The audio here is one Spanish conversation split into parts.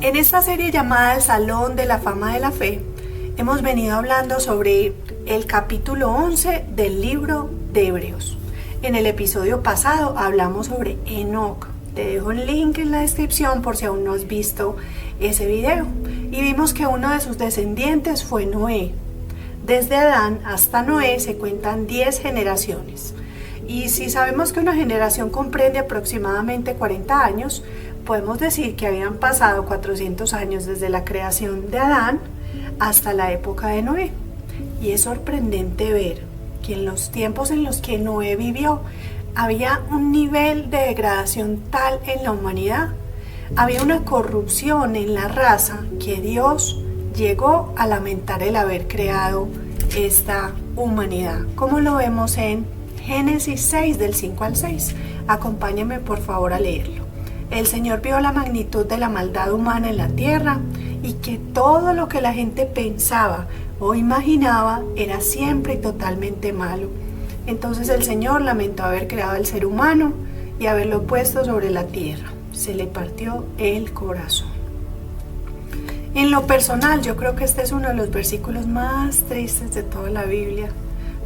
En esta serie llamada El Salón de la Fama de la Fe, hemos venido hablando sobre el capítulo 11 del libro de Hebreos. En el episodio pasado hablamos sobre Enoc. Te dejo el link en la descripción por si aún no has visto ese video. Y vimos que uno de sus descendientes fue Noé. Desde Adán hasta Noé se cuentan 10 generaciones. Y si sabemos que una generación comprende aproximadamente 40 años, podemos decir que habían pasado 400 años desde la creación de Adán hasta la época de Noé. Y es sorprendente ver que en los tiempos en los que Noé vivió, había un nivel de degradación tal en la humanidad, había una corrupción en la raza que Dios llegó a lamentar el haber creado esta humanidad, como lo vemos en Génesis 6 del 5 al 6. Acompáñame por favor a leerlo. El Señor vio la magnitud de la maldad humana en la tierra y que todo lo que la gente pensaba o imaginaba era siempre y totalmente malo. Entonces el Señor lamentó haber creado al ser humano y haberlo puesto sobre la tierra. Se le partió el corazón. En lo personal, yo creo que este es uno de los versículos más tristes de toda la Biblia,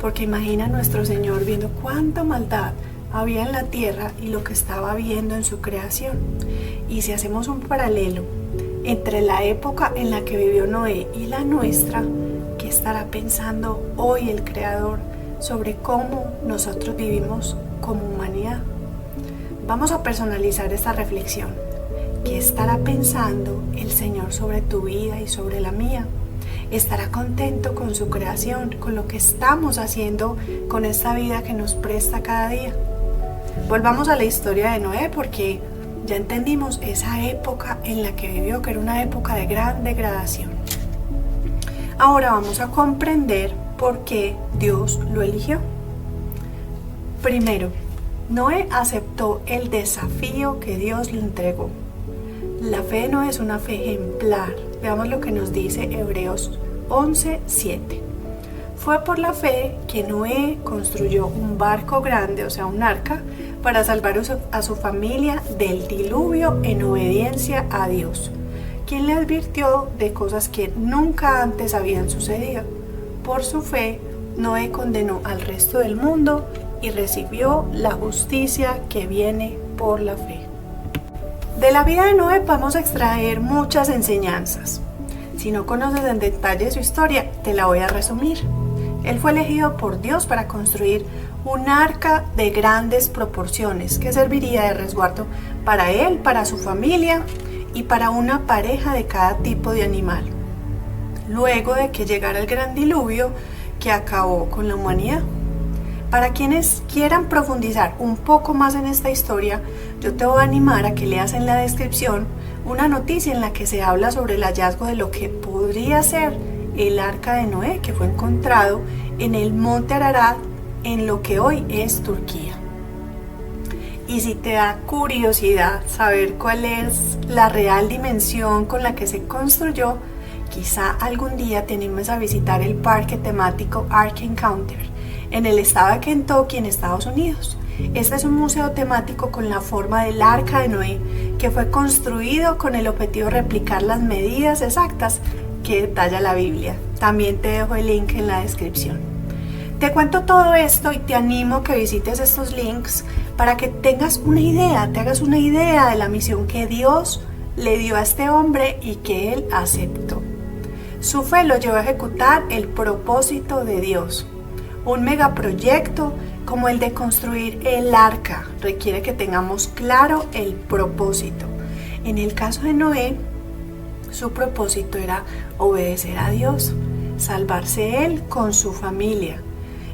porque imagina a nuestro Señor viendo cuánta maldad había en la tierra y lo que estaba viendo en su creación. Y si hacemos un paralelo entre la época en la que vivió Noé y la nuestra, ¿qué estará pensando hoy el Creador sobre cómo nosotros vivimos como humanidad? Vamos a personalizar esta reflexión. ¿Qué estará pensando el Señor sobre tu vida y sobre la mía? ¿Estará contento con su creación, con lo que estamos haciendo con esta vida que nos presta cada día? Volvamos a la historia de Noé porque ya entendimos esa época en la que vivió, que era una época de gran degradación. Ahora vamos a comprender por qué Dios lo eligió. Primero, Noé aceptó el desafío que Dios le entregó. La fe no es una fe ejemplar. Veamos lo que nos dice Hebreos 11:7. Fue por la fe que Noé construyó un barco grande, o sea, un arca, para salvar a su familia del diluvio en obediencia a Dios, quien le advirtió de cosas que nunca antes habían sucedido. Por su fe, Noé condenó al resto del mundo y recibió la justicia que viene por la fe. De la vida de Noé podemos extraer muchas enseñanzas. Si no conoces en detalle su historia, te la voy a resumir. Él fue elegido por Dios para construir un arca de grandes proporciones que serviría de resguardo para él, para su familia y para una pareja de cada tipo de animal. Luego de que llegara el gran diluvio que acabó con la humanidad. Para quienes quieran profundizar un poco más en esta historia, yo te voy a animar a que leas en la descripción una noticia en la que se habla sobre el hallazgo de lo que podría ser el arca de Noé, que fue encontrado en el monte Ararat, en lo que hoy es Turquía. Y si te da curiosidad saber cuál es la real dimensión con la que se construyó, quizá algún día te animes a visitar el parque temático Ark Encounter en el estado de Kentucky, en Estados Unidos. Este es un museo temático con la forma del arca de Noé, que fue construido con el objetivo de replicar las medidas exactas que detalla la Biblia. También te dejo el link en la descripción. Te cuento todo esto y te animo a que visites estos links para que tengas una idea, te hagas una idea de la misión que Dios le dio a este hombre y que él aceptó. Su fe lo llevó a ejecutar el propósito de Dios. Un megaproyecto como el de construir el arca requiere que tengamos claro el propósito. En el caso de Noé, su propósito era obedecer a Dios, salvarse él con su familia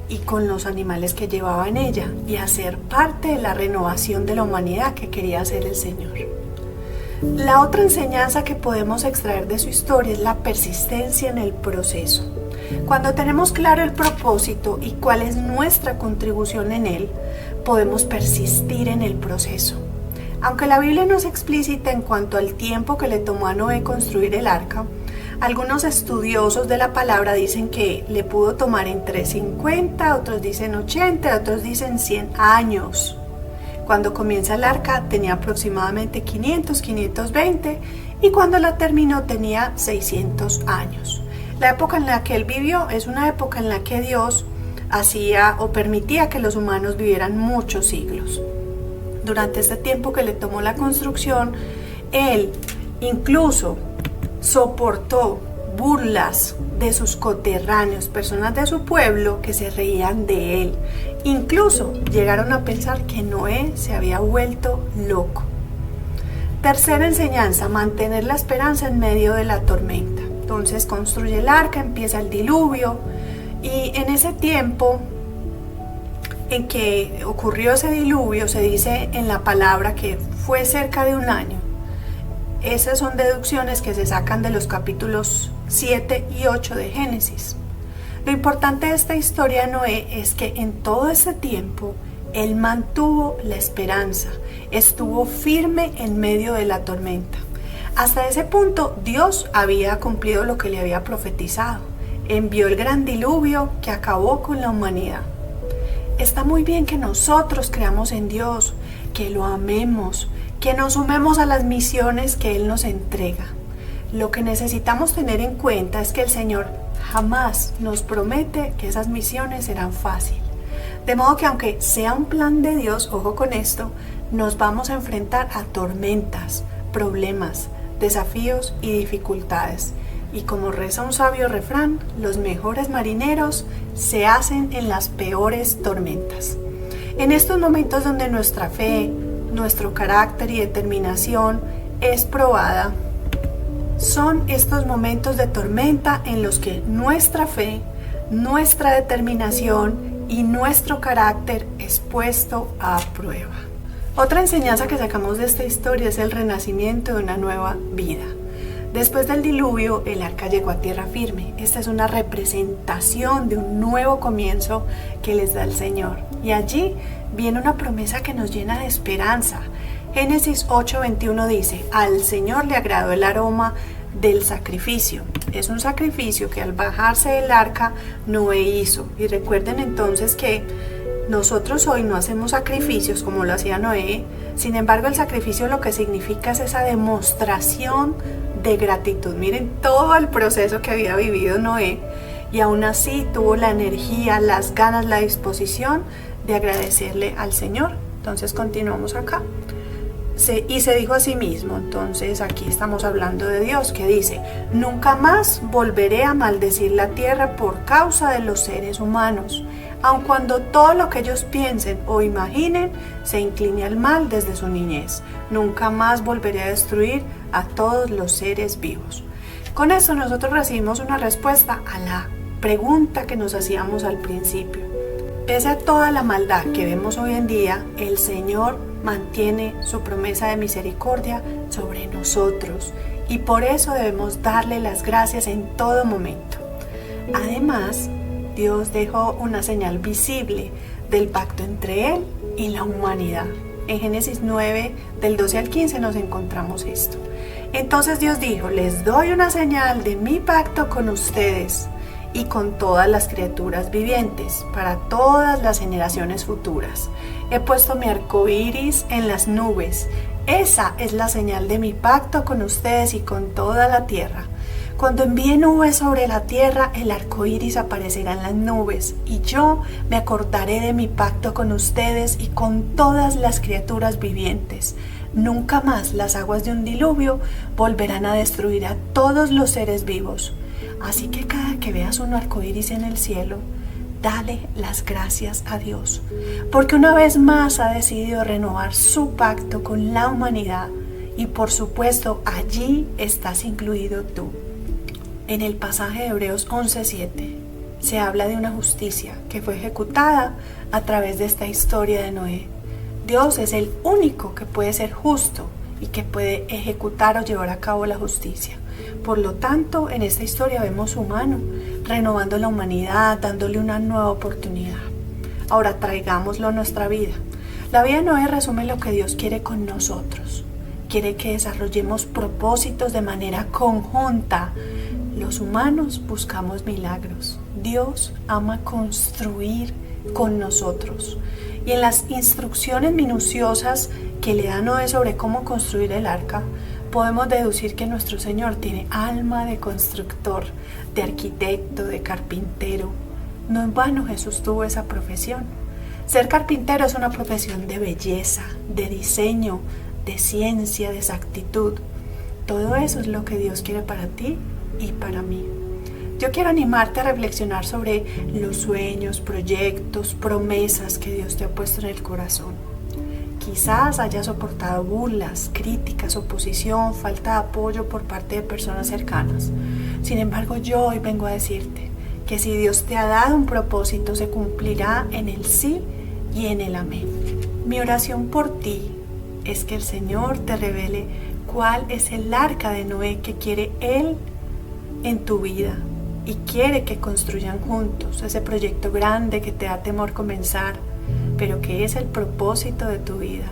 y con los animales que llevaba en ella y hacer parte de la renovación de la humanidad que quería hacer el Señor. La otra enseñanza que podemos extraer de su historia es la persistencia en el proceso. Cuando tenemos claro el propósito y cuál es nuestra contribución en él, podemos persistir en el proceso. Aunque la Biblia no es explícita en cuanto al tiempo que le tomó a Noé construir el arca, algunos estudiosos de la palabra dicen que le pudo tomar entre 50, otros dicen 80, otros dicen 100 años. Cuando comienza el arca tenía aproximadamente 500, 520 y cuando la terminó tenía 600 años. La época en la que él vivió es una época en la que Dios hacía o permitía que los humanos vivieran muchos siglos. Durante este tiempo que le tomó la construcción, él incluso soportó burlas de sus coterráneos, personas de su pueblo que se reían de él. Incluso llegaron a pensar que Noé se había vuelto loco. Tercera enseñanza, mantener la esperanza en medio de la tormenta. Entonces construye el arca, empieza el diluvio y en ese tiempo en que ocurrió ese diluvio se dice en la palabra que fue cerca de un año. Esas son deducciones que se sacan de los capítulos 7 y 8 de Génesis. Lo importante de esta historia de Noé es que en todo ese tiempo él mantuvo la esperanza, estuvo firme en medio de la tormenta. Hasta ese punto Dios había cumplido lo que le había profetizado. Envió el gran diluvio que acabó con la humanidad. Está muy bien que nosotros creamos en Dios, que lo amemos, que nos sumemos a las misiones que Él nos entrega. Lo que necesitamos tener en cuenta es que el Señor jamás nos promete que esas misiones serán fáciles. De modo que aunque sea un plan de Dios, ojo con esto, nos vamos a enfrentar a tormentas, problemas, desafíos y dificultades. Y como reza un sabio refrán, los mejores marineros se hacen en las peores tormentas. En estos momentos donde nuestra fe, nuestro carácter y determinación es probada, son estos momentos de tormenta en los que nuestra fe, nuestra determinación y nuestro carácter es puesto a prueba. Otra enseñanza que sacamos de esta historia es el renacimiento de una nueva vida. Después del diluvio, el arca llegó a tierra firme. Esta es una representación de un nuevo comienzo que les da el Señor. Y allí viene una promesa que nos llena de esperanza. Génesis 8:21 dice, al Señor le agradó el aroma del sacrificio. Es un sacrificio que al bajarse del arca Noé hizo. Y recuerden entonces que nosotros hoy no hacemos sacrificios como lo hacía Noé. Sin embargo, el sacrificio lo que significa es esa demostración de gratitud. Miren todo el proceso que había vivido Noé y aún así tuvo la energía, las ganas, la disposición de agradecerle al Señor. Entonces continuamos acá. Y se dijo a sí mismo, entonces aquí estamos hablando de Dios, que dice, nunca más volveré a maldecir la tierra por causa de los seres humanos, aun cuando todo lo que ellos piensen o imaginen se incline al mal desde su niñez. Nunca más volveré a destruir a todos los seres vivos. Con eso nosotros recibimos una respuesta a la pregunta que nos hacíamos al principio. Pese a toda la maldad que vemos hoy en día, el Señor mantiene su promesa de misericordia sobre nosotros y por eso debemos darle las gracias en todo momento. Además, Dios dejó una señal visible del pacto entre Él y la humanidad. En Génesis 9, del 12 al 15 nos encontramos esto. Entonces Dios dijo, les doy una señal de mi pacto con ustedes y con todas las criaturas vivientes, para todas las generaciones futuras. He puesto mi arco iris en las nubes. Esa es la señal de mi pacto con ustedes y con toda la tierra. Cuando envíe nubes sobre la tierra, el arco iris aparecerá en las nubes, y yo me acordaré de mi pacto con ustedes y con todas las criaturas vivientes. Nunca más las aguas de un diluvio volverán a destruir a todos los seres vivos. Así que cada que veas un arco iris en el cielo, dale las gracias a Dios, porque una vez más ha decidido renovar su pacto con la humanidad y por supuesto allí estás incluido tú. En el pasaje de Hebreos 11:7 se habla de una justicia que fue ejecutada a través de esta historia de Noé. Dios es el único que puede ser justo y que puede ejecutar o llevar a cabo la justicia. Por lo tanto, en esta historia vemos su mano, renovando la humanidad, dándole una nueva oportunidad. Ahora traigámoslo a nuestra vida. La vida de Noé resume lo que Dios quiere con nosotros. Quiere que desarrollemos propósitos de manera conjunta. Los humanos buscamos milagros. Dios ama construir con nosotros. Y en las instrucciones minuciosas que le da Noé sobre cómo construir el arca, podemos deducir que nuestro Señor tiene alma de constructor, de arquitecto, de carpintero. No en vano Jesús tuvo esa profesión. Ser carpintero es una profesión de belleza, de diseño, de ciencia, de exactitud. Todo eso es lo que Dios quiere para ti y para mí. Yo quiero animarte a reflexionar sobre los sueños, proyectos, promesas que Dios te ha puesto en el corazón. Quizás hayas soportado burlas, críticas, oposición, falta de apoyo por parte de personas cercanas. Sin embargo, yo hoy vengo a decirte que si Dios te ha dado un propósito, se cumplirá en el sí y en el amén. Mi oración por ti es que el Señor te revele cuál es el arca de Noé que quiere Él en tu vida y quiere que construyan juntos ese proyecto grande que te da temor comenzar, pero que es el propósito de tu vida.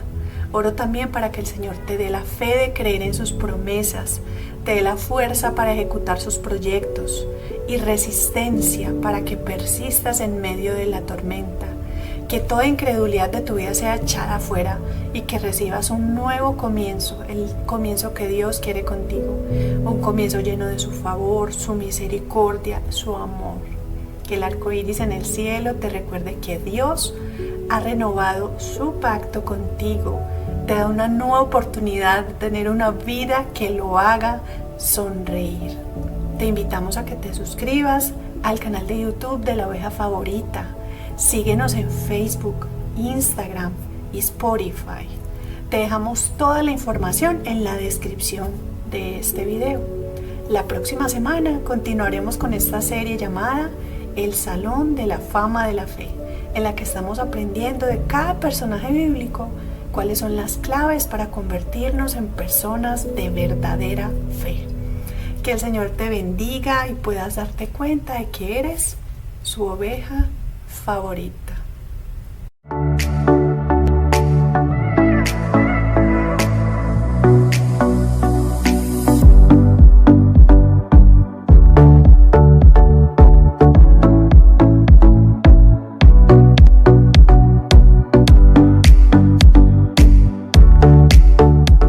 Oro también para que el Señor te dé la fe de creer en sus promesas, te dé la fuerza para ejecutar sus proyectos y resistencia para que persistas en medio de la tormenta. Que toda incredulidad de tu vida sea echada afuera y que recibas un nuevo comienzo, el comienzo que Dios quiere contigo, un comienzo lleno de su favor, su misericordia, su amor. Que el arco iris en el cielo te recuerde que Dios ha renovado su pacto contigo, te da una nueva oportunidad de tener una vida que lo haga sonreír. Te invitamos a que te suscribas al canal de YouTube de La Oveja Favorita. Síguenos en Facebook, Instagram y Spotify. Te dejamos toda la información en la descripción de este video. La próxima semana continuaremos con esta serie llamada El Salón de la Fama de la Fe, en la que estamos aprendiendo de cada personaje bíblico cuáles son las claves para convertirnos en personas de verdadera fe. Que el Señor te bendiga y puedas darte cuenta de que eres su oveja favorita.